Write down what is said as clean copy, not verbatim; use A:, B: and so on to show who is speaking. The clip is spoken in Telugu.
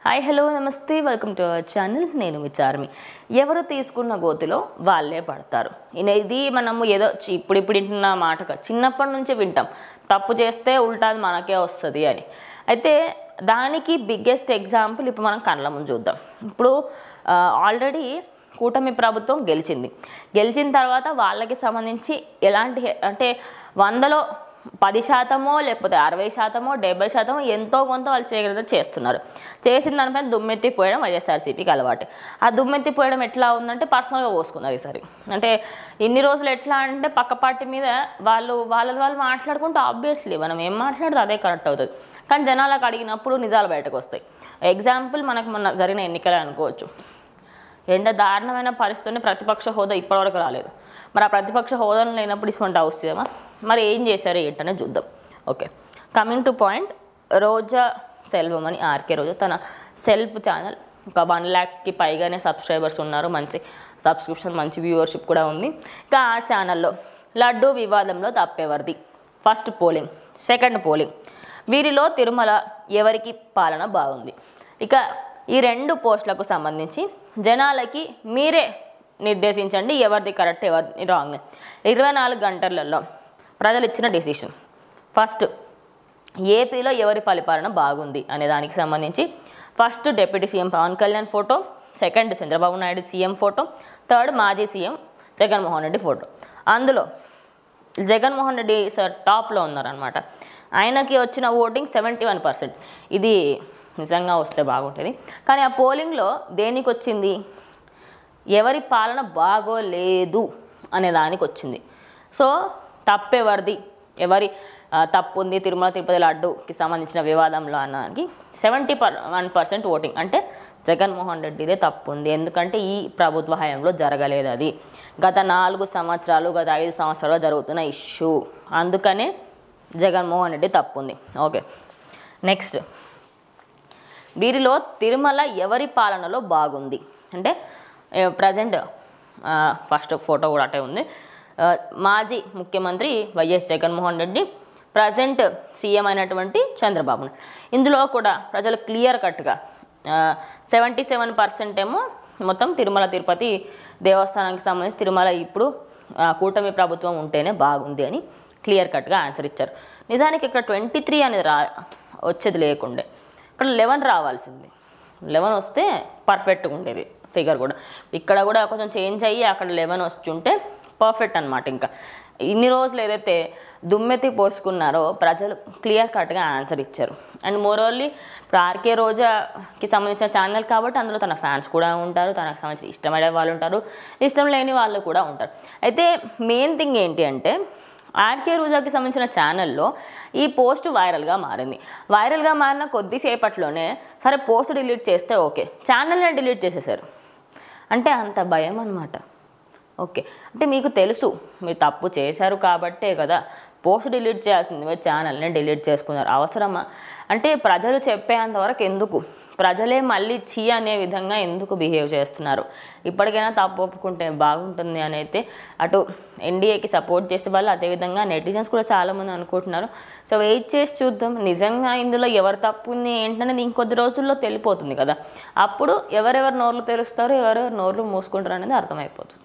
A: హాయ్ హలో నమస్తే వెల్కమ్ టు అవర్ ఛానల్. నేను మీ చార్మి. ఎవరు తీసుకున్న గోతిలో వాళ్ళే పడతారు. ఇది మనము ఏదో ఇప్పుడు వింటున్న మాట చిన్నప్పటి నుంచి వింటాం, తప్పు చేస్తే ఉల్టాది మనకే వస్తుంది అని. అయితే దానికి బిగ్గెస్ట్ ఎగ్జాంపుల్ ఇప్పుడు మనం కళ్ళ ముందు చూద్దాం. ఇప్పుడు ఆల్రెడీ కూటమి ప్రభుత్వం గెలిచిన తర్వాత వాళ్ళకి సంబంధించి ఎలాంటి అంటే 100లో 10% లేకపోతే 60%, 70% ఎంతో కొంత వాళ్ళు చేయగలిగితే చేస్తున్నారు. చేసిన దానిపైన దుమ్మెత్తిపోయడం వైఎస్ఆర్సీపీకి అలవాటు. ఆ దుమ్మెత్తిపోయడం ఎట్లా ఉందంటే పర్సనల్గా పోసుకున్నారు ఈసారి. అంటే ఇన్ని రోజులు ఎట్లా అంటే పక్క పార్టీ మీద వాళ్ళు మాట్లాడుకుంటూ ఆబ్వియస్లీ మనం ఏం మాట్లాడితే అదే కరెక్ట్ అవుతుంది. కానీ జనాలకు అడిగినప్పుడు నిజాలు బయటకు వస్తాయి. ఎగ్జాంపుల్ మనకు మొన్న జరిగిన ఎన్నికలే అనుకోవచ్చు. ఎంత దారుణమైన పరిస్థితిని ప్రతిపక్ష హోదా ఇప్పటివరకు రాలేదు. మరి ఆ ప్రతిపక్ష హోదాను లేనప్పుడు ఇటువంటి అవసరమా? మరి ఏం చేశారు ఏంటనే చూద్దాం. Okay, coming to point. Roja Selvam అని ఆర్కే రోజా తన సెల్ఫ్ ఛానల్ ఒక 1 lakhకి పైగానే సబ్స్క్రైబర్స్ ఉన్నారు. మంచి సబ్స్క్రిప్షన్, మంచి వ్యూవర్షిప్ కూడా ఉంది. ఇక ఆ ఛానల్లో లడ్డూ వివాదంలో తప్పేవరిది ఫస్ట్ పోలింగ్, సెకండ్ పోలింగ్, వీరిలో తిరుమల ఎవరికి పాలన బాగుంది. ఇక ఈ 2 పోస్టులకు సంబంధించి జనాలకి మీరే నిర్దేశించండి ఎవరిది కరెక్ట్ ఎవరిది రాంగ్. 24 గంటలలో ప్రజలు ఇచ్చిన డెసిషన్. ఫస్ట్ ఏపీలో ఎవరి పరిపాలన బాగుంది అనే దానికి సంబంధించి first deputy CM Pawan Kalyan photo, second Chandrababu Naidu CM photo, third మాజీ సీఎం జగన్మోహన్ రెడ్డి ఫోటో. అందులో జగన్మోహన్ రెడ్డి సార్ టాప్లో ఉన్నారనమాట. ఆయనకి వచ్చిన ఓటింగ్ 71%. ఇది నిజంగా వస్తే బాగుంటుంది. కానీ ఆ పోలింగ్లో దేనికి వచ్చింది? ఎవరి పాలన బాగోలేదు అనే దానికి వచ్చింది. సో తప్పెవరిది, ఎవరి తప్పు ఉంది తిరుమల తిరుపతి లడ్డూకి సంబంధించిన వివాదంలో అన్నదానికి 71% ఓటింగ్. అంటే జగన్మోహన్ రెడ్డిదే తప్పు ఉంది. ఎందుకంటే ఈ ప్రభుత్వ హయాంలో జరగలేదు అది. గత 4 సంవత్సరాలు, గత 5 సంవత్సరాలు జరుగుతున్న ఇష్యూ. అందుకనే జగన్మోహన్ రెడ్డి తప్పు ఉంది. ఓకే, నెక్స్ట్, వీరిలో తిరుమల ఎవరి పాలనలో బాగుంది అంటే ప్రజెంట్ ఫస్ట్ ఫోటో కూడా అటే ఉంది. మాజీ ముఖ్యమంత్రి YS Jaganmohan Reddy, present CM అయినటువంటి చంద్రబాబు నాయుడు. ఇందులో కూడా ప్రజలు క్లియర్ కట్గా 77% ఏమో మొత్తం తిరుమల తిరుపతి దేవస్థానానికి సంబంధించి తిరుమల ఇప్పుడు కూటమి ప్రభుత్వం ఉంటేనే బాగుంది అని క్లియర్ కట్గా ఆన్సర్ ఇచ్చారు. నిజానికి ఇక్కడ 23 అనేది వచ్చేది లేకుండే, ఇక్కడ 11 రావాల్సింది. 11 వస్తే పర్ఫెక్ట్గా ఉండేది ఫిగర్ కూడా. ఇక్కడ కూడా కొంచెం చేంజ్ అయ్యి అక్కడ 11 వచ్చుంటే పర్ఫెక్ట్ అనమాట. ఇంకా ఇన్ని రోజులు ఏదైతే దుమ్మెత్తి పోసుకున్నారో ప్రజలు క్లియర్ కట్గా ఆన్సర్ ఇచ్చారు. అండ్ మోరోల్లీ ఇప్పుడు ఆర్కే రోజాకి సంబంధించిన ఛానల్ కాబట్టి అందులో తన ఫ్యాన్స్ కూడా ఉంటారు, తనకు సంబంధించిన ఇష్టపడే వాళ్ళు ఉంటారు, ఇష్టం లేని వాళ్ళు కూడా ఉంటారు. అయితే మెయిన్ థింగ్ ఏంటి అంటే ఆర్కే రోజాకి సంబంధించిన ఛానల్లో ఈ పోస్ట్ వైరల్గా మారింది. వైరల్గా మారిన కొద్దిసేపట్లోనే సరే పోస్ట్ డిలీట్ చేస్తే ఓకే, ఛానల్నే డిలీట్ చేసేసారు. అంటే అంత భయం అన్నమాట. ఓకే, అంటే మీకు తెలుసు మీరు తప్పు చేశారు కాబట్టే కదా పోస్ట్ డిలీట్ చేయాల్సింది, మీరు ఛానల్ని డిలీట్ చేసుకున్నారు. అవసరమా? అంటే ప్రజలు చెప్పేంతవరకు ఎందుకు, ప్రజలే మళ్ళీ చీ అనే విధంగా ఎందుకు బిహేవ్ చేస్తున్నారు? ఇప్పటికైనా తప్పు ఒప్పుకుంటే బాగుంటుంది అని అయితే అటు ఎన్డీఏకి సపోర్ట్ చేసే వాళ్ళు, అదేవిధంగా నెటిజన్స్ కూడా చాలామంది అనుకుంటున్నారు. సో వెయిట్ చేసి చూద్దాం నిజంగా ఇందులో ఎవరు తప్పు ఉంది ఏంటనేది ఇంకొద్ది రోజుల్లో తెలిపోతుంది కదా. అప్పుడు ఎవరెవరు నోర్లు తెరుస్తారు, ఎవరెవరు నోర్లు మూసుకుంటారు అనేది అర్థమైపోతుంది.